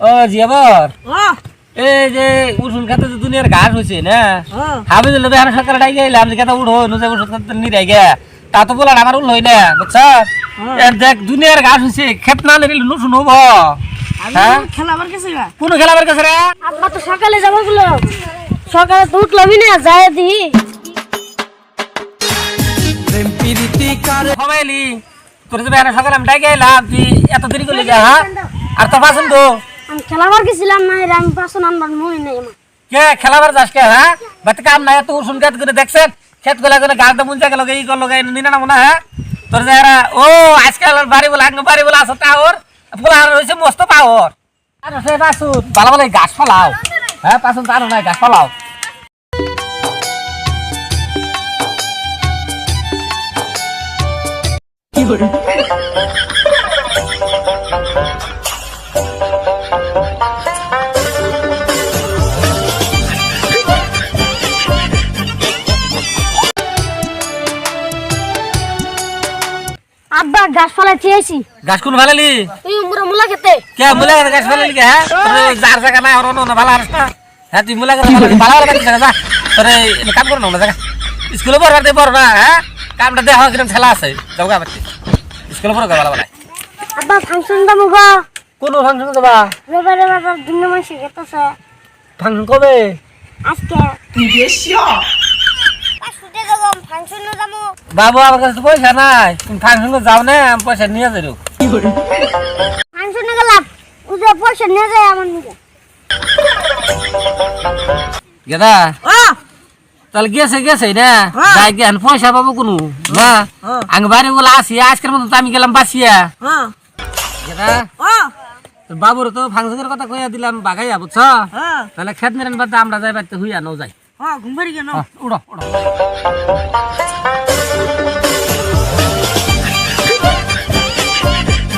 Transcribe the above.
ও জিয়াবর ও এই যে উঠুন খাতে যে দুনিয়ার ঘাস হয়েছে না হাবি দিলে বেহার সরকার ডাইগে এলাম যে কথা উঠো নুজে উঠো নি ডাইগে তা তো বলার আমার উল হই না বুঝছ এর দেখ দুনিয়ার ঘাস হয়েছে ক্ষেত না নিলে নুশুন হব হ্যাঁ খেলাবার কাছে গা কোন খেলাবার কাছে রে আব্বা তো সকালে যাবো বলো সকালে তো উঠলবি না যায় দি হবাইলি তোর যে বেহার সরকার আমি ডাইগে এলাম তুই এত দেরি করলি যা হ্যাঁ আর তোর পছন্দ আমি খেলাবার গেছিলাম না আমি পাশন আনবার মনে নেই আমার কে খেলাবার যাস কে হ্যাঁ বাতে কাম নাই এত উঠুন খাত করে দেখছেন ক্ষেত গুলা করে গাড়টা মুঞ্চা গেল এই করলো গাই নিনা না মনে হ্যাঁ তোর যে ও আজকাল বাড়ি বলে আগে বাড়ি বলে আসো টাওর ফুলা রয়েছে মস্ত পাওয়ার আর সে পাশুন ভালো ভালো গাছ ফলাও হ্যাঁ পাশুন তার নাই গাছ ফলাও কি করে আব্বা গাছ ফলা চেয়েছি গাছ কোন ভালালি তুই মুলা খেতে কে মুলা গাছ ভালালি কে হ্যাঁ যার জায়গা নাই হরনো না ভালো হারস না হ্যাঁ তুই মুলা গাছ ভালো ভালো গাছ যা তোরে কাম করো না জায়গা স্কুলে পড়বার দে পড় না হ্যাঁ কামটা দেখ কিরম ঠেলা আছে যাও গা বাচ্চা স্কুলে পড়ো ভালো ভালো আব্বা ফাংশন দাম গো কোন ফাংশন যাবা রবিবারে বাবা দিন মাসে গেতেছে ফাংশন কবে আজকে তুই বেশিও শুতে যাব ফাংশন যাব বাবু আমার কাছে পয়সা নাই তুমি ফাংশন যাও না আমি পয়সা নিয়ে যাই ফাংশনে গেলাম উদে পয়সা নিয়ে যায় আমার নিকে গেদা ও তাহলে গেছে না যাই জ্ঞান পয়সা পাবো কোনো না আমি বাড়ি বলে আসি আজকের মতো আমি গেলাম বাসিয়া হ্যাঁ গেদা ও তোর বাবুর তো ফাংশনের কথা কইয়া দিলাম বাগাইয়া বুঝছ হ্যাঁ তাহলে খেত মেরেন বাদ আমরা যাই বাড়িতে হুইয়া নাও যাই হ্যাঁ ঘুম পারি কেন উড়ো উড়ো